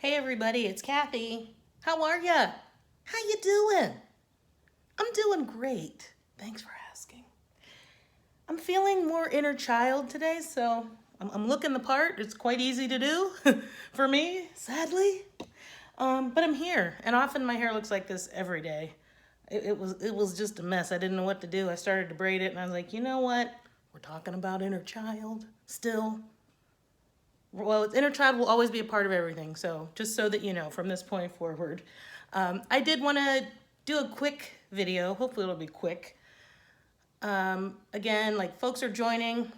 Hey everybody, it's Kathy. How are ya? How you doing? I'm doing great. Thanks for asking. I'm feeling more inner child today, so I'm looking the part. It's quite easy to do for me, sadly. But I'm here, and often my hair looks like this every day. It was just a mess. I didn't know what to do. I started to braid it, and I was like, you know what? We're talking about inner child still. Well, inner child will always be a part of everything. So just so that you know, from this point forward, I did want to do a quick video. Hopefully it'll be quick. Again, like folks are joining,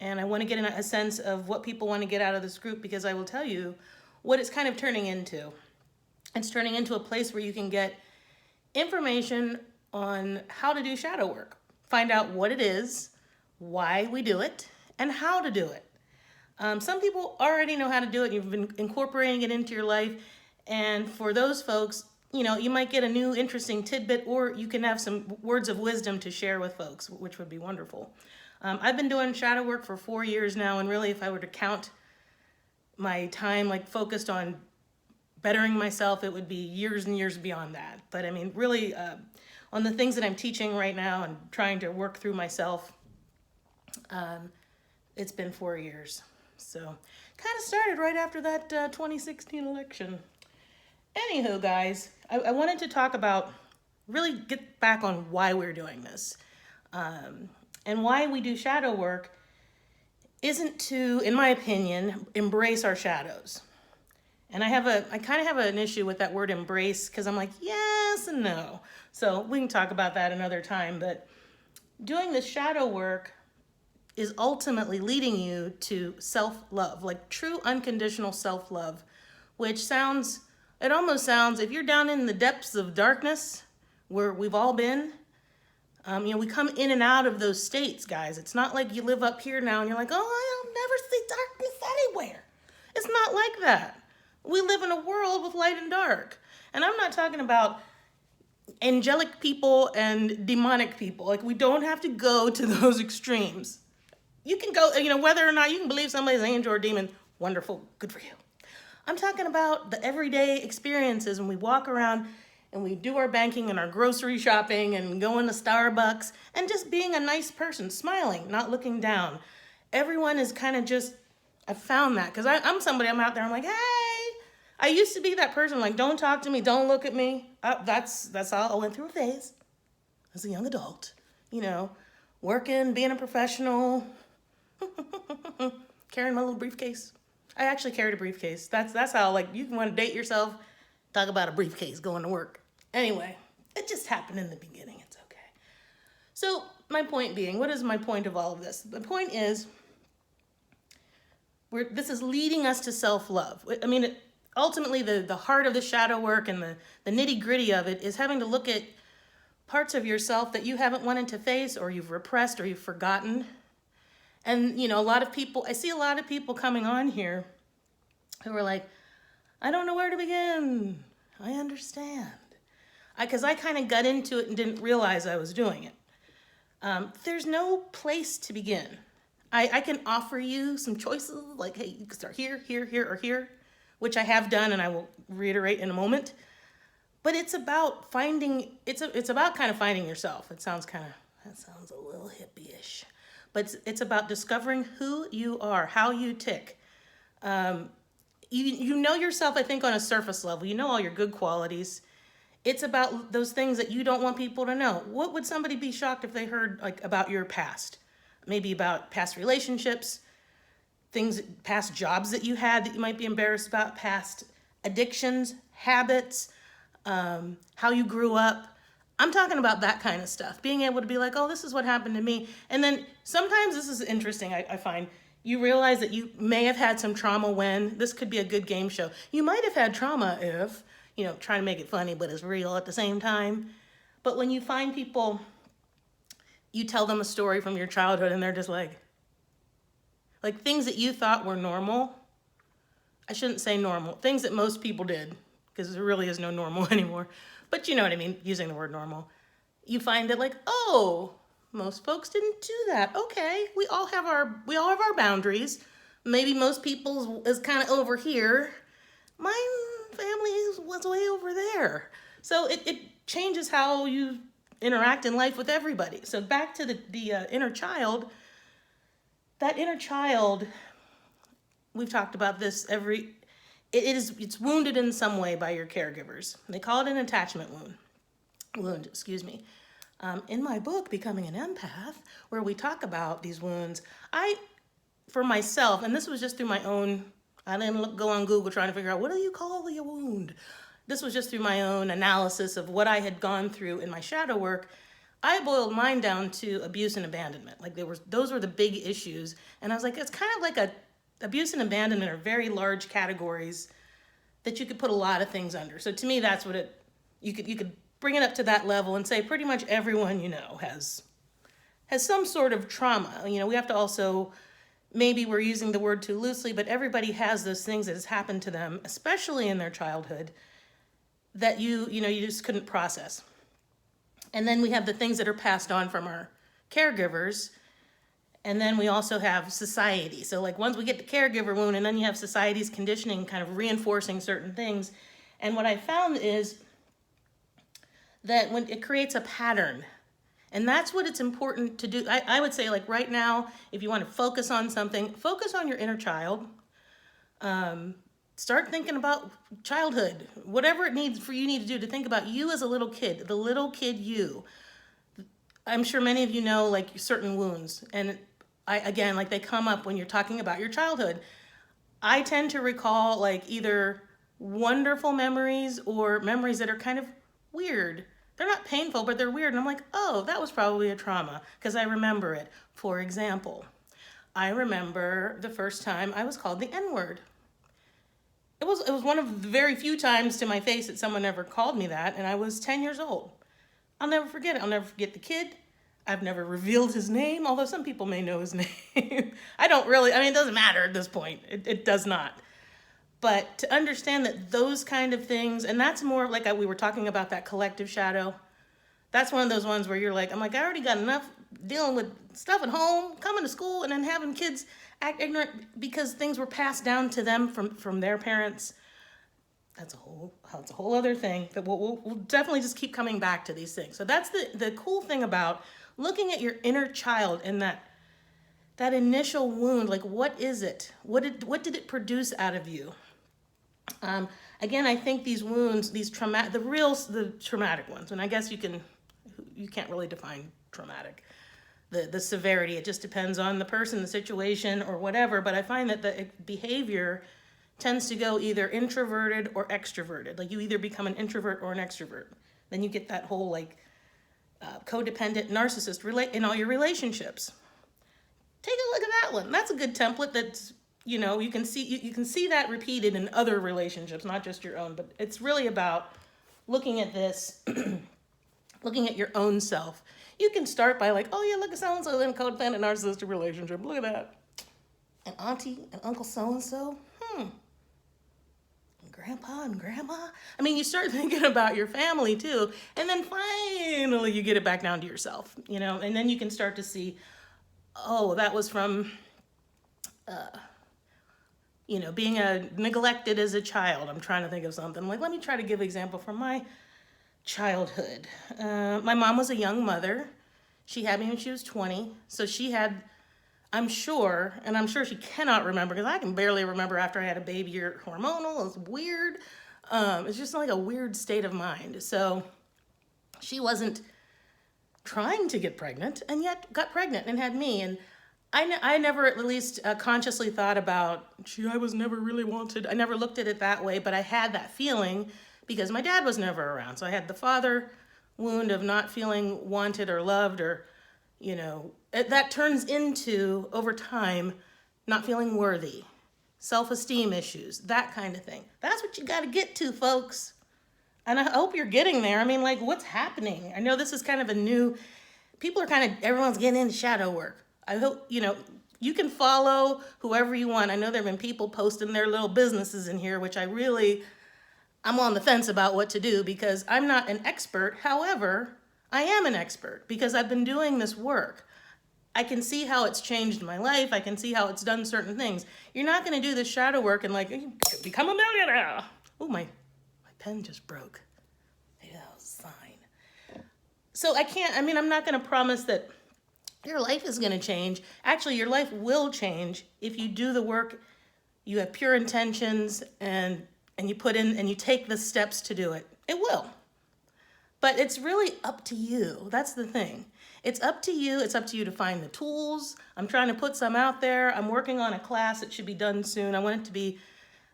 and I want to get a sense of what people want to get out of this group, because I will tell you what it's kind of turning into. It's turning into a place where you can get information on how to do shadow work, find out what it is, why we do it, and how to do it. Some people already know how to do it. You've been incorporating it into your life. And for those folks, you know, you might get a new interesting tidbit, or you can have some words of wisdom to share with folks, which would be wonderful. I've been doing shadow work for 4 years now. And really, if I were to count my time like focused on bettering myself, it would be years and years beyond that. But I mean, really, on the things that I'm teaching right now and trying to work through myself, it's been 4 years. So kind of started right after that 2016 election. Anywho, guys, I wanted to talk about, really get back on why we're doing this. And why we do shadow work isn't to, in my opinion, embrace our shadows. And I kind of have an issue with that word embrace, because I'm like, yes and no. So we can talk about that another time. But doing this shadow work is ultimately leading you to self-love, like true unconditional self-love, which almost sounds, if you're down in the depths of darkness, where we've all been, we come in and out of those states, guys. It's not like you live up here now and you're like, oh, I'll never see darkness anywhere. It's not like that. We live in a world with light and dark. And I'm not talking about angelic people and demonic people. Like, we don't have to go to those extremes. You can go, whether or not you can believe somebody's an angel or demon, wonderful, good for you. I'm talking about the everyday experiences when we walk around and we do our banking and our grocery shopping and going to Starbucks and just being a nice person, smiling, not looking down. Everyone is kind of just, I found that, because I'm somebody, I'm out there, I'm like, hey, I used to be that person, like, don't talk to me, don't look at me. That's all. I went through a phase as a young adult, working, being a professional, carrying my little briefcase. I actually carried a briefcase. That's how, like, you can want to date yourself, talk about a briefcase going to work. Anyway, it just happened in the beginning. It's okay. So my point being, what is my point of all of this? The point is, this is leading us to self-love. I mean, ultimately, the heart of the shadow work and the nitty-gritty of it is having to look at parts of yourself that you haven't wanted to face, or you've repressed, or you've forgotten. And, I see a lot of people coming on here who are like, I don't know where to begin. I understand. Because I kind of got into it and didn't realize I was doing it. There's no place to begin. I can offer you some choices, like, hey, you can start here, here, here, or here, which I have done, and I will reiterate in a moment. But it's about it's about kind of finding yourself. That sounds a little hippie-ish. But it's about discovering who you are, how you tick. You know yourself, I think, on a surface level. You know all your good qualities. It's about those things that you don't want people to know. What would somebody be shocked if they heard, like, about your past? Maybe about past relationships, past jobs that you had that you might be embarrassed about, past addictions, habits, how you grew up. I'm talking about that kind of stuff. Being able to be like, oh, this is what happened to me. And then sometimes, this is interesting, I find, you realize that you may have had some trauma when, this could be a good game show. You might have had trauma if, trying to make it funny, but it's real at the same time. But when you find people, you tell them a story from your childhood and they're just like things that you thought were normal. I shouldn't say normal. Things that most people did, because there really is no normal anymore. But you know what I mean, using the word normal. You find that, like, oh, most folks didn't do that. Okay, we all have our boundaries. Maybe most people's is kind of over here, my family was way over there. So it changes how you interact in life with everybody. So back to the inner child. That inner child, we've talked about this it's wounded in some way by your caregivers. They call it an attachment wound, excuse me. In my book, Becoming an Empath, where we talk about these wounds, for myself, and this was just through my own, I didn't go on Google trying to figure out, what do you call a wound? This was just through my own analysis of what I had gone through in my shadow work. I boiled mine down to abuse and abandonment. Like those were the big issues. And I was like, it's kind of like abuse and abandonment are very large categories that you could put a lot of things under. So to me, that's what you could bring it up to that level and say pretty much everyone has some sort of trauma. We have to also, maybe we're using the word too loosely, but everybody has those things that has happened to them, especially in their childhood, that you just couldn't process. And then we have the things that are passed on from our caregivers. And then we also have society. So like once we get the caregiver wound, and then you have society's conditioning kind of reinforcing certain things. And what I found is that when it creates a pattern, and that's what it's important to do. I would say, like right now, if you want to focus on something, focus on your inner child. Start thinking about childhood, whatever it needs for you need to do to think about you as a little kid, the little kid you. I'm sure many of you know like certain wounds, and again, like they come up when you're talking about your childhood. I tend to recall like either wonderful memories or memories that are kind of weird. They're not painful, but they're weird. And I'm like, oh, that was probably a trauma because I remember it. For example, I remember the first time I was called the N-word. It was one of the very few times to my face that someone ever called me that, and I was 10 years old. I'll never forget it. I'll never forget the kid. I've never revealed his name, although some people may know his name. It doesn't matter at this point. It does not. But to understand that those kind of things, and that's more like we were talking about that collective shadow. That's one of those ones where you're like, I already got enough dealing with stuff at home, coming to school, and then having kids act ignorant because things were passed down to them from their parents. That's a whole other thing that we'll definitely just keep coming back to these things. So that's the cool thing about looking at your inner child and that initial wound. Like, what is it? What did it produce out of you? Again, I think these wounds, the traumatic ones, and I guess you can't really define traumatic. The severity, it just depends on the person, the situation, or whatever. But I find that the behavior tends to go either introverted or extroverted. Like you either become an introvert or an extrovert. Then you get that whole codependent narcissist in all your relationships. Take a look at that one. That's a good template. That's you can see that repeated in other relationships, not just your own. But it's really about looking at this, looking at your own self. You can start by like, oh yeah, look at so-and-so in a codependent narcissistic relationship. Look at that. And auntie and uncle so-and-so. Grandpa and grandma. You start thinking about your family too. And then finally you get it back down to yourself, and then you can start to see, oh, that was from, being neglected as a child. I'm trying to think of something. Like, let me try to give an example from my childhood. My mom was a young mother. She had me when she was 20. So she had, I'm sure she cannot remember because I can barely remember after I had a baby or hormonal. It's weird. It's just like a weird state of mind. So she wasn't trying to get pregnant and yet got pregnant and had me. And I never at least consciously thought about, I was never really wanted. I never looked at it that way, but I had that feeling because my dad was never around. So I had the father wound of not feeling wanted or loved or, that turns into, over time, not feeling worthy, self-esteem issues, that kind of thing. That's what you got to get to, folks. And I hope you're getting there. What's happening? I know this is kind of everyone's getting into shadow work. I hope, you can follow whoever you want. I know there have been people posting their little businesses in here, which I'm on the fence about what to do because I'm not an expert. However, I am an expert because I've been doing this work. I can see how it's changed my life. I can see how it's done certain things. You're not going to do this shadow work and become a millionaire. Oh, my pen just broke. Maybe that was a sign. So I'm not going to promise that your life is going to change. Actually, your life will change if you do the work, you have pure intentions, and you put in and you take the steps to do it. It will. But it's really up to you. That's the thing. It's up to you. It's up to you to find the tools. I'm trying to put some out there. I'm working on a class that should be done soon. I want it to be,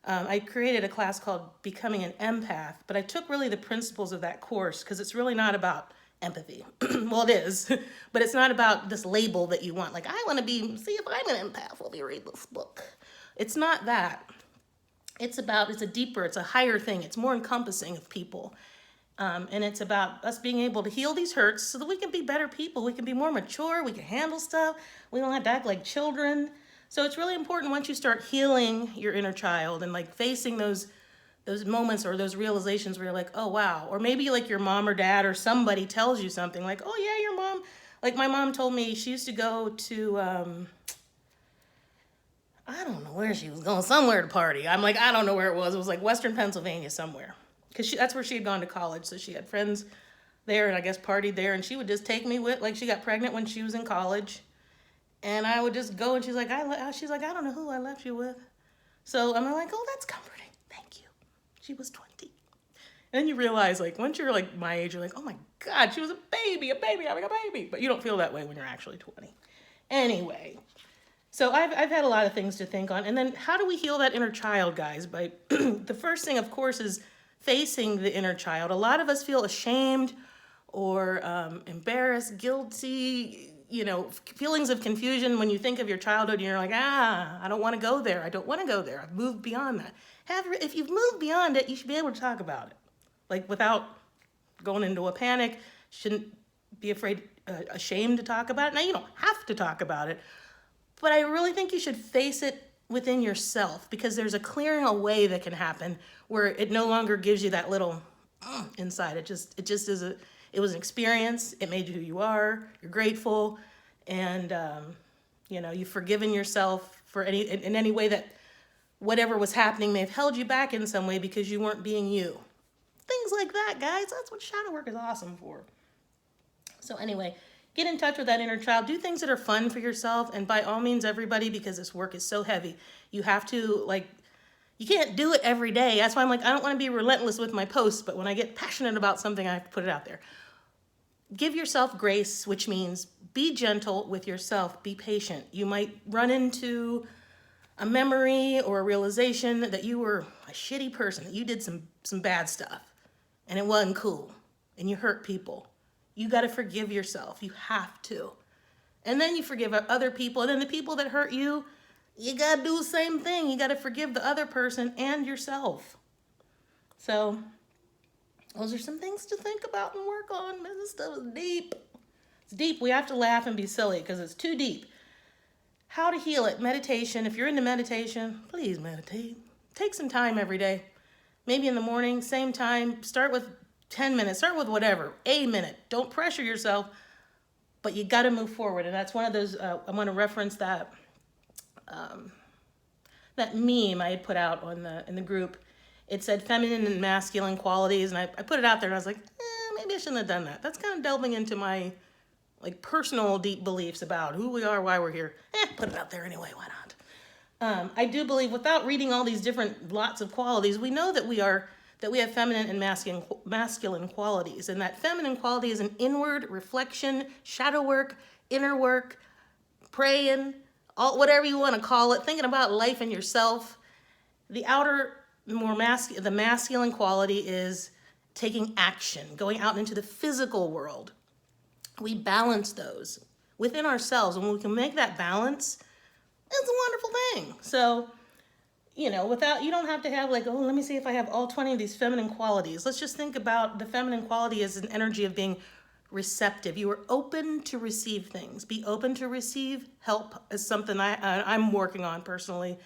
I created a class called Becoming an Empath, but I took really the principles of that course because it's really not about empathy. Well, it is, but it's not about this label that you want. Like, I want to see if I'm an empath. Let me read this book. It's not that. It's a higher thing. It's more encompassing of people. And it's about us being able to heal these hurts so that we can be better people. We can be more mature. We can handle stuff. We don't have to act like children. So it's really important once you start healing your inner child and like facing those moments or those realizations where you're like, oh, wow. Or maybe like your mom or dad or somebody tells you something like, oh, yeah, your mom. Like my mom told me she used to go to, I don't know where she was going, somewhere to party. I'm like, I don't know where it was. It was like Western Pennsylvania somewhere. Because that's where she had gone to college. So she had friends there and I guess partied there. And she would just take me with, like she got pregnant when she was in college. And I would just go and she's like, I don't know who I left you with. So I'm like, oh, that's comforting. Thank you. She was 20. And then you realize, like, once you're like my age, you're like, oh my God, she was a baby having a baby. But you don't feel that way when you're actually 20. Anyway, so I've had a lot of things to think on. And then how do we heal that inner child, guys? By the first thing, of course, is facing the inner child. A lot of us feel ashamed or embarrassed, guilty, feelings of confusion when you think of your childhood and you're like, I don't want to go there. I don't want to go there. I've moved beyond that. If you've moved beyond it, you should be able to talk about it. Like without going into a panic, shouldn't be ashamed to talk about it. Now, you don't have to talk about it, but I really think you should face it within yourself because there's a clearing away that can happen where it no longer gives you that little inside. It just is it was an experience. It made you who you are. You're grateful. And, you've forgiven yourself for in any way that whatever was happening may have held you back in some way because you weren't being you. Things like that, guys. That's what shadow work is awesome for. So anyway, get in touch with that inner child. Do things that are fun for yourself. And by all means, everybody, because this work is so heavy, you have to, you can't do it every day. That's why I'm like, I don't want to be relentless with my posts, but when I get passionate about something, I have to put it out there. Give yourself grace, which means be gentle with yourself. Be patient. You might run into a memory or a realization that you were a shitty person, that you did some bad stuff, and it wasn't cool, and you hurt people. You got to forgive yourself. You have to. And then you forgive other people. And then the people that hurt you, you got to do the same thing. You got to forgive the other person and yourself. So those are some things to think about and work on. This stuff is deep. It's deep. We have to laugh and be silly because it's too deep. How to heal it. Meditation. If you're into meditation, please meditate. Take some time every day. Maybe in the morning, same time. Start with 10 minutes, start with whatever, a minute. Don't pressure yourself, but you got to move forward. And that's one of those, I want to reference that meme I had put out in the group. It said feminine and masculine qualities. And I put it out there and I was like, maybe I shouldn't have done that. That's kind of delving into my personal deep beliefs about who we are, why we're here. Put it out there anyway, why not? I do believe without reading all these different lots of qualities, we know that we have feminine and masculine qualities. And that feminine quality is an inward reflection, shadow work, inner work, praying, whatever you want to call it, thinking about life and yourself. The outer, the masculine quality is taking action, going out into the physical world. We balance those within ourselves. When we can make that balance, it's a wonderful thing. So, you don't have to have let me see if I have all 20 of these feminine qualities. Let's just think about the feminine quality as an energy of being receptive. You are open to receive things. Be open to receive help is something I'm working on personally,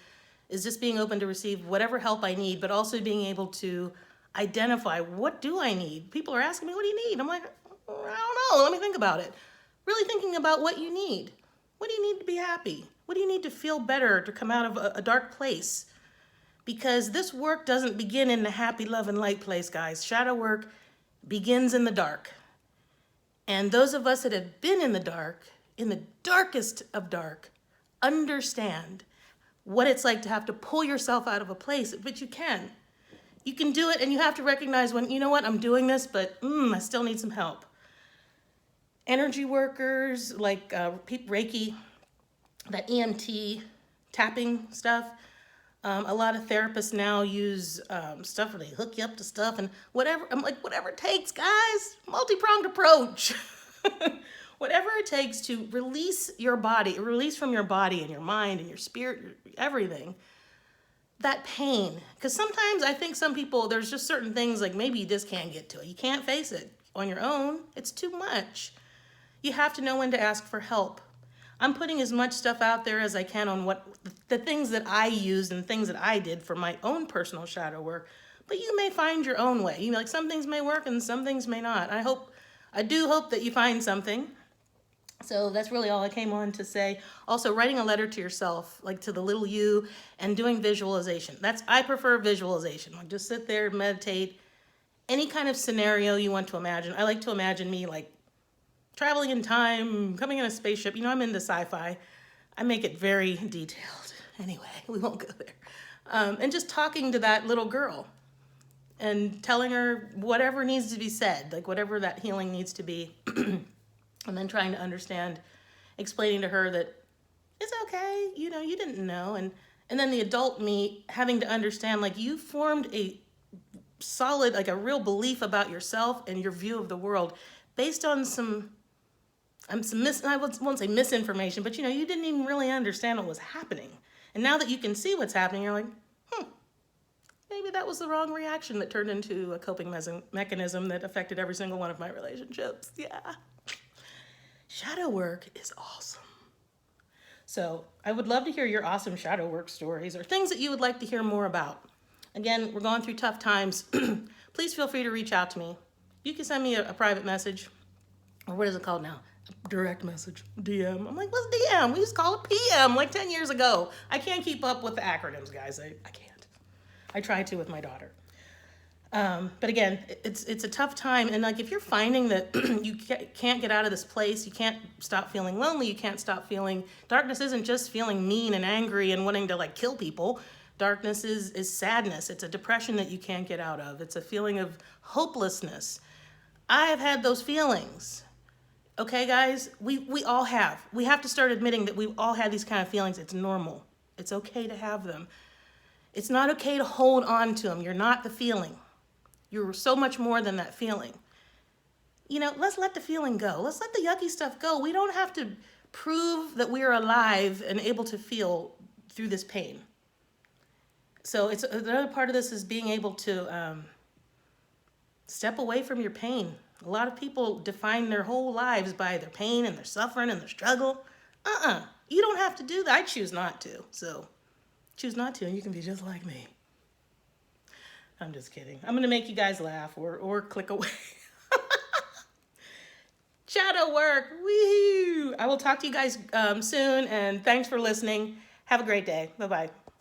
is just being open to receive whatever help I need, but also being able to identify what do I need. People are asking me, what do you need? I'm like, I don't know. Let me think about it. Really thinking about what you need. What do you need to be happy? What do you need to feel better, to come out of a dark place? Because this work doesn't begin in the happy, love, and light place, guys. Shadow work begins in the dark. And those of us that have been in the darkest of dark, understand what it's like to have to pull yourself out of a place, but you can. You can do it, and you have to recognize when, you know what, I'm doing this, but I still need some help. Energy workers, like Reiki, that EMT tapping stuff. A lot of therapists now use stuff where they hook you up to stuff and whatever. I'm like, whatever it takes, guys. Multi-pronged approach. Whatever it takes to release your body, release from your body and your mind and your spirit, everything. That pain. Because sometimes I think some people, there's just certain things like maybe you just can't get to it. You can't face it on your own. It's too much. You have to know when to ask for help. I'm putting as much stuff out there as I can on what the things that I used and things that I did for my own personal shadow work. But you may find your own way. You know, like some things may work and some things may not. I do hope that you find something. So that's really all I came on to say. Also, writing a letter to yourself, like to the little you, and doing visualization. I prefer visualization. Like just sit there, meditate. Any kind of scenario you want to imagine. I like to imagine me like traveling in time, coming in a spaceship. You know, I'm into sci-fi. I make it very detailed. Anyway, we won't go there. And just talking to that little girl and telling her whatever needs to be said, like whatever that healing needs to be. And then trying to understand, explaining to her that it's okay, you know, you didn't know. And then the adult me having to understand, like you formed a solid, like a real belief about yourself and your view of the world based on I won't say misinformation, but you know, you didn't even really understand what was happening. And now that you can see what's happening, you're like, maybe that was the wrong reaction that turned into a coping mechanism that affected every single one of my relationships. Yeah. Shadow work is awesome. So I would love to hear your awesome shadow work stories or things that you would like to hear more about. Again, we're going through tough times. Please feel free to reach out to me. You can send me a private message, or what is it called now? Direct message, DM. I'm like, what's DM? We used to call it PM like 10 years ago. I can't keep up with the acronyms, guys. I can't. I try to with my daughter. But again, it's a tough time. And like, if you're finding that you can't get out of this place, you can't stop feeling lonely, you can't stop feeling, darkness isn't just feeling mean and angry and wanting to like kill people. Darkness is sadness. It's a depression that you can't get out of. It's a feeling of hopelessness. I have had those feelings. Okay, guys, we all have. We have to start admitting that we all have these kind of feelings. It's normal. It's okay to have them. It's not okay to hold on to them. You're not the feeling. You're so much more than that feeling. You know, let's let the feeling go. Let's let the yucky stuff go. We don't have to prove that we are alive and able to feel through this pain. So it's another part of this is being able to step away from your pain. A lot of people define their whole lives by their pain and their suffering and their struggle. You don't have to do that. I choose not to. So choose not to, and you can be just like me. I'm just kidding. I'm going to make you guys laugh or click away. Shadow work. Woohoo! I will talk to you guys soon, and thanks for listening. Have a great day. Bye-bye.